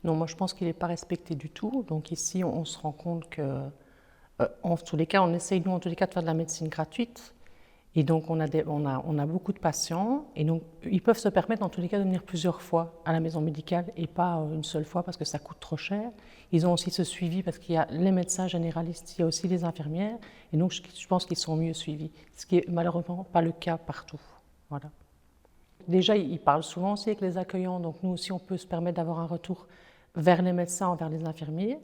Non, moi je pense qu'il n'est pas respecté du tout. Donc ici, on se rend compte que, en tous les cas, on essaye, nous, en tous les cas, de faire de la médecine gratuite. Et donc, on a beaucoup de patients. Et donc, ils peuvent se permettre, en tous les cas, de venir plusieurs fois à la maison médicale et pas une seule fois parce que ça coûte trop cher. Ils ont aussi ce suivi parce qu'il y a les médecins généralistes, il y a aussi les infirmières. Et donc, je pense qu'ils sont mieux suivis, ce qui est malheureusement pas le cas partout. Voilà. Déjà, ils parlent souvent aussi avec les accueillants. Donc, nous aussi, on peut se permettre d'avoir un retour vers les médecins, vers les infirmiers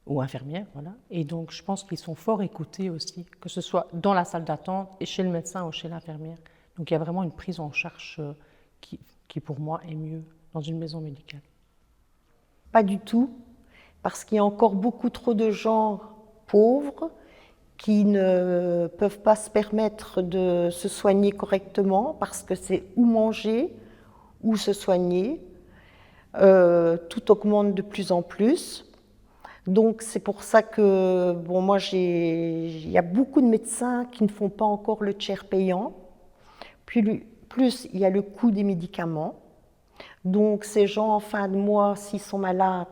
ou infirmières, voilà. Et donc, je pense qu'ils sont fort écoutés aussi, que ce soit dans la salle d'attente et chez le médecin ou chez l'infirmière. Donc, il y a vraiment une prise en charge qui, pour moi, est mieux dans une maison médicale. Pas du tout, parce qu'il y a encore beaucoup trop de gens pauvres qui ne peuvent pas se permettre de se soigner correctement parce que c'est ou manger ou se soigner. Tout augmente de plus en plus. Donc c'est pour ça que, bon, moi il y a beaucoup de médecins qui ne font pas encore le tiers payant. Plus il y a le coût des médicaments. Donc ces gens en fin de mois, s'ils sont malades,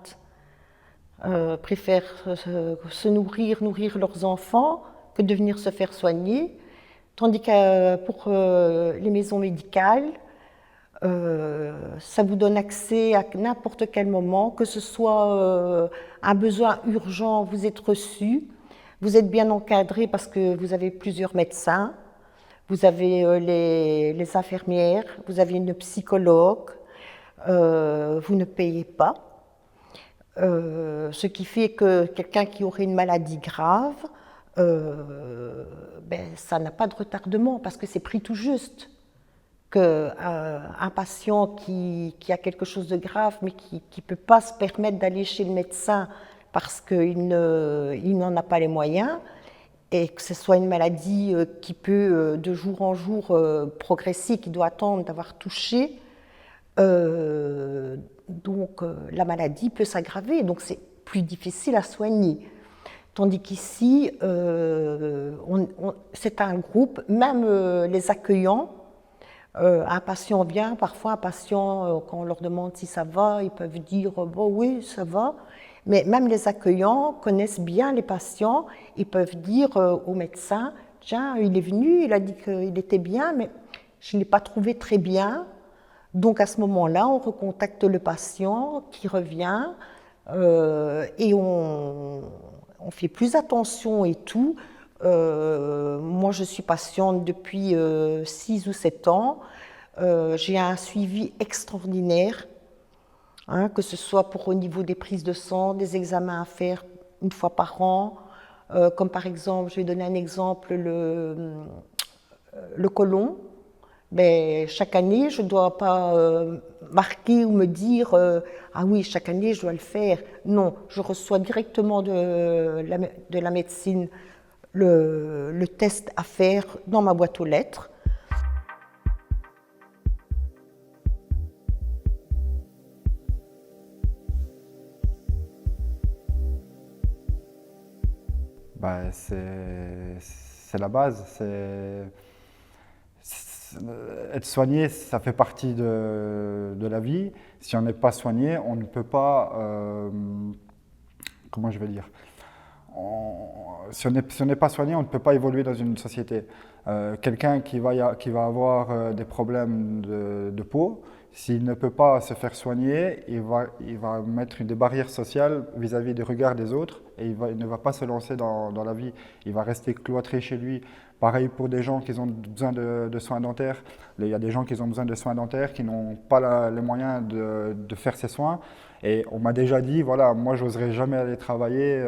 préfèrent se nourrir leurs enfants que de venir se faire soigner. Tandis que pour les maisons médicales, ça vous donne accès à n'importe quel moment, que ce soit un besoin urgent, vous êtes reçu, vous êtes bien encadré parce que vous avez plusieurs médecins, vous avez les infirmières, vous avez une psychologue, vous ne payez pas. Ce qui fait que quelqu'un qui aurait une maladie grave, ça n'a pas de retardement parce que c'est pris tout juste. Qu'un patient qui a quelque chose de grave mais qui ne peut pas se permettre d'aller chez le médecin parce qu'il n'en a pas les moyens, et que ce soit une maladie qui peut de jour en jour progresser, qui doit attendre d'avoir touché, donc la maladie peut s'aggraver, donc c'est plus difficile à soigner. Tandis qu'ici, c'est un groupe, même les accueillants, un patient vient, parfois un patient, quand on leur demande si ça va, ils peuvent dire bon, oui, ça va. Mais même les accueillants connaissent bien les patients, ils peuvent dire au médecin, tiens, il est venu, il a dit qu'il était bien, mais je ne l'ai pas trouvé très bien. Donc à ce moment-là, on recontacte le patient qui revient et on fait plus attention et tout. Moi, je suis patiente depuis 6 ou 7 ans. J'ai un suivi extraordinaire, hein, que ce soit pour au niveau des prises de sang, des examens à faire une fois par an, comme par exemple, je vais donner un exemple, le côlon. Ben, chaque année, je ne dois pas marquer ou me dire ah oui, chaque année, je dois le faire. Non, je reçois directement de la médecine le test à faire dans ma boîte aux lettres. C'est la base. Être soigné, ça fait partie de la vie. Si on n'est pas soigné, on ne peut pas, comment je vais dire, si on n'est pas soigné, on ne peut pas évoluer dans une société. Quelqu'un qui va avoir des problèmes de peau, s'il ne peut pas se faire soigner, il va mettre des barrières sociales vis-à-vis du regard des autres et il ne va pas se lancer dans la vie. Il va rester cloîtré chez lui. Pareil pour des gens qui ont besoin de soins dentaires. Il y a des gens qui ont besoin de soins dentaires qui n'ont pas les moyens de faire ces soins. Et on m'a déjà dit, voilà, moi j'oserais jamais aller travailler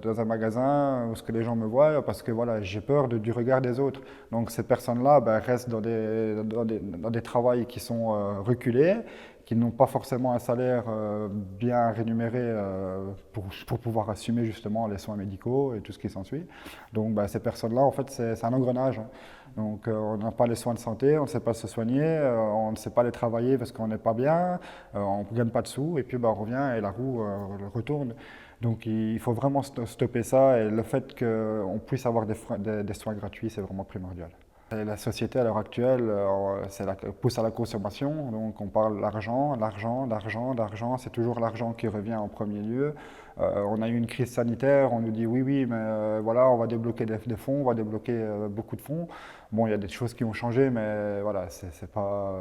dans un magasin où ce que les gens me voient parce que voilà, j'ai peur du regard des autres. Donc ces personnes-là restent dans des travails qui sont reculés, qui n'ont pas forcément un salaire bien rémunéré pour pouvoir assumer justement les soins médicaux et tout ce qui s'ensuit. Donc ces personnes-là, en fait, c'est un engrenage. Donc on n'a pas les soins de santé, on ne sait pas se soigner, on ne sait pas les travailler parce qu'on n'est pas bien, on ne gagne pas de sous et puis on revient et la roue retourne. Donc il faut vraiment stopper ça et le fait qu'on puisse avoir des soins gratuits, c'est vraiment primordial. Et la société à l'heure actuelle, pousse à la consommation, donc on parle de l'argent, l'argent, l'argent, l'argent, c'est toujours l'argent qui revient en premier lieu. On a eu une crise sanitaire, on nous dit oui, oui, mais voilà, on va débloquer des fonds, on va débloquer beaucoup de fonds. Bon, il y a des choses qui ont changé, mais voilà, c'est pas...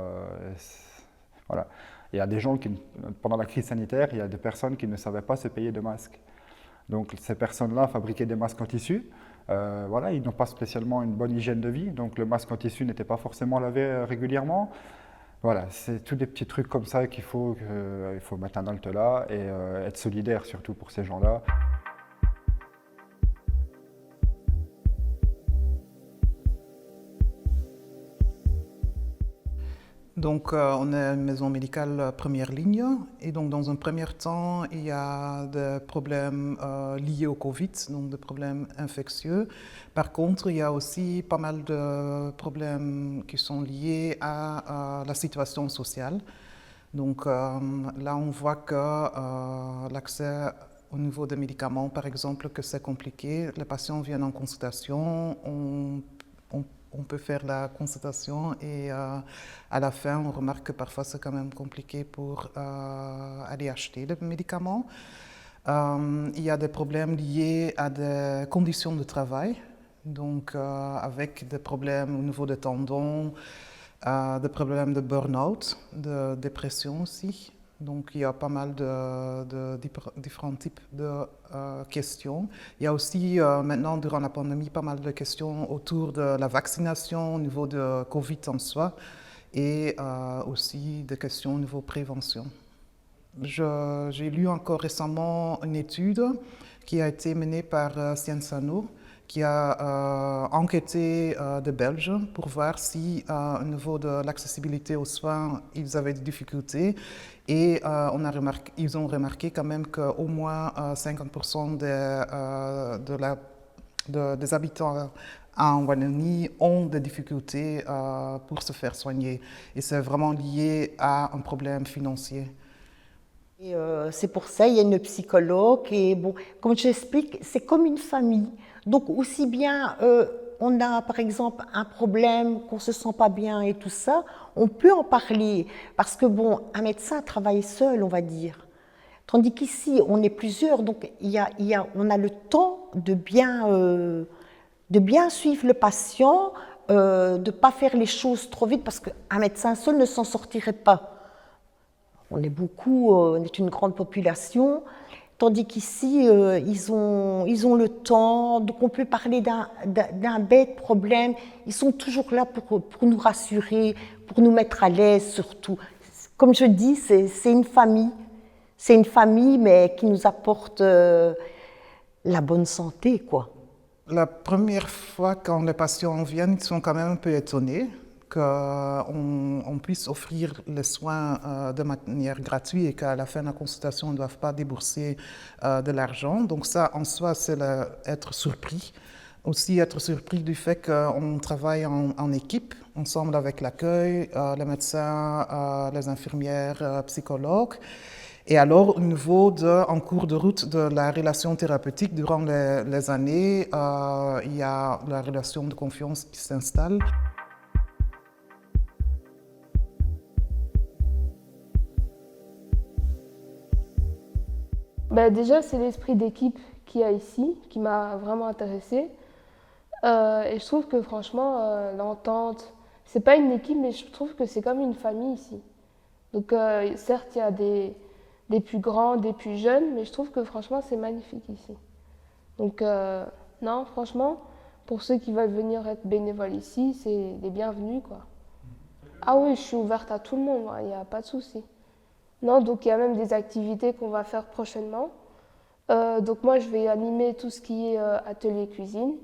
voilà. Il y a des gens qui, pendant la crise sanitaire, il y a des personnes qui ne savaient pas se payer de masques. Donc ces personnes-là fabriquaient des masques en tissu. Voilà, ils n'ont pas spécialement une bonne hygiène de vie, donc le masque en tissu n'était pas forcément lavé régulièrement. Voilà, c'est tous des petits trucs comme ça qu'il faut mettre un halte là et être solidaire surtout pour ces gens-là. Donc, on est une maison médicale première ligne et donc dans un premier temps, il y a des problèmes liés au Covid, donc des problèmes infectieux. Par contre, il y a aussi pas mal de problèmes qui sont liés à la situation sociale. Donc là, on voit que l'accès au niveau des médicaments, par exemple, que c'est compliqué. Les patients viennent en consultation, on peut faire la consultation et à la fin, on remarque que parfois c'est quand même compliqué pour aller acheter les médicaments. Il y a des problèmes liés à des conditions de travail, donc avec des problèmes au niveau des tendons, des problèmes de burn-out, de dépression aussi. Donc, il y a pas mal de différents types de questions. Il y a aussi, maintenant, durant la pandémie, pas mal de questions autour de la vaccination au niveau de Covid en soi et aussi des questions au niveau prévention. J'ai lu encore récemment une étude qui a été menée par Sciensano, qui a enquêté des Belges pour voir si au niveau de l'accessibilité aux soins, ils avaient des difficultés. Et ils ont remarqué quand même qu'au moins 50% des habitants en Wallonie ont des difficultés pour se faire soigner. Et c'est vraiment lié à un problème financier. Et c'est pour ça, il y a une psychologue et bon, comme j'explique, c'est comme une famille. Donc aussi bien on a par exemple un problème, qu'on se sent pas bien et tout ça, on peut en parler parce que bon, un médecin travaille seul, on va dire. Tandis qu'ici, on est plusieurs, donc on a le temps de bien suivre le patient, de ne pas faire les choses trop vite parce qu'un médecin seul ne s'en sortirait pas. On est beaucoup, on est une grande population, tandis qu'ici, ils ont le temps, donc on peut parler d'un bête problème. Ils sont toujours là pour nous rassurer, pour nous mettre à l'aise surtout. Comme je dis, c'est une famille. C'est une famille, mais qui nous apporte la bonne santé, quoi. La première fois quand les patients viennent, ils sont quand même un peu étonnés qu'on puisse offrir les soins de manière gratuite et qu'à la fin de la consultation, ils ne doivent pas débourser de l'argent. Donc ça, en soi, c'est être surpris. Aussi être surpris du fait qu'on travaille en équipe, ensemble avec l'accueil, les médecins, les infirmières, psychologues. Et alors, au niveau en cours de route de la relation thérapeutique, durant les années, il y a la relation de confiance qui s'installe. Déjà, c'est l'esprit d'équipe qu'il y a ici qui m'a vraiment intéressée. Et je trouve que franchement, l'entente, c'est pas une équipe, mais je trouve que c'est comme une famille ici. Donc certes, il y a des plus grands, des plus jeunes, mais je trouve que franchement, c'est magnifique ici. Donc non, franchement, pour ceux qui veulent venir être bénévoles ici, c'est les bienvenus, quoi. Ah oui, je suis ouverte à tout le monde, il n'y a pas de souci. Non, donc il y a même des activités qu'on va faire prochainement. Donc moi, je vais animer tout ce qui est atelier cuisine.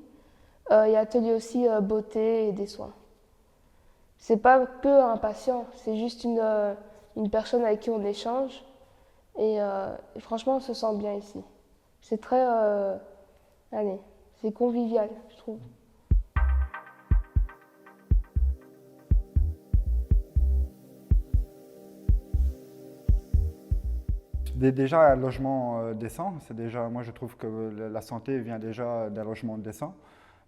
Il y a atelier aussi beauté et des soins. C'est pas que un patient, c'est juste une personne avec qui on échange. Et franchement, on se sent bien ici. C'est très... allez, c'est convivial, je trouve. Déjà, un logement décent, c'est déjà, moi je trouve que la santé vient déjà d'un logement décent.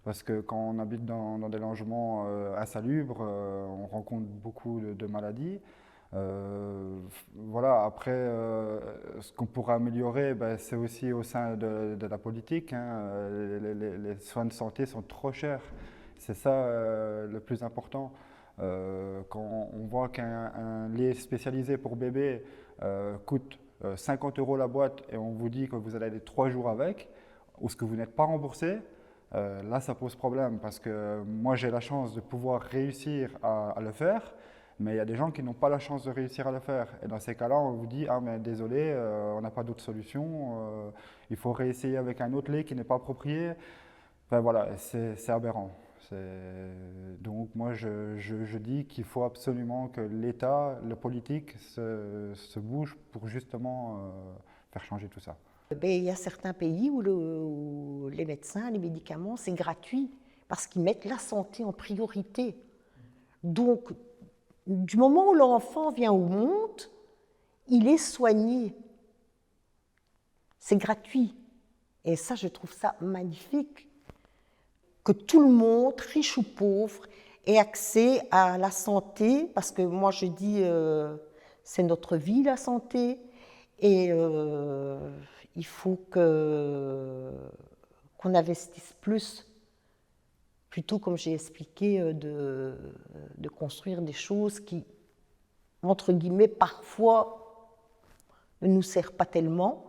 Parce que quand on habite dans des logements insalubres, on rencontre beaucoup de maladies. Voilà, après, ce qu'on pourrait améliorer, ben, c'est aussi au sein de la politique, hein. Les soins de santé sont trop chers. C'est ça le plus important. Quand on voit qu'un lait spécialisé pour bébé coûte 50 € la boîte et on vous dit que vous allez aller 3 jours avec, ou ce que vous n'êtes pas remboursé, là ça pose problème parce que moi j'ai la chance de pouvoir réussir à le faire, mais il y a des gens qui n'ont pas la chance de réussir à le faire. Et dans ces cas-là, on vous dit « Ah mais désolé, on n'a pas d'autre solution, il faut réessayer avec un autre lait qui n'est pas approprié ». Ben voilà, c'est aberrant. Donc moi je dis qu'il faut absolument que l'État, le politique se bouge pour justement faire changer tout ça. Ben, il y a certains pays où les médecins, les médicaments, c'est gratuit parce qu'ils mettent la santé en priorité. Donc, du moment où l'enfant vient au monde, il est soigné. C'est gratuit. Et ça, je trouve ça magnifique. Que tout le monde, riche ou pauvre, ait accès à la santé, parce que moi je dis c'est notre vie la santé, et il faut qu'on investisse plus, plutôt comme j'ai expliqué, de construire des choses qui, entre guillemets, parfois ne nous servent pas tellement,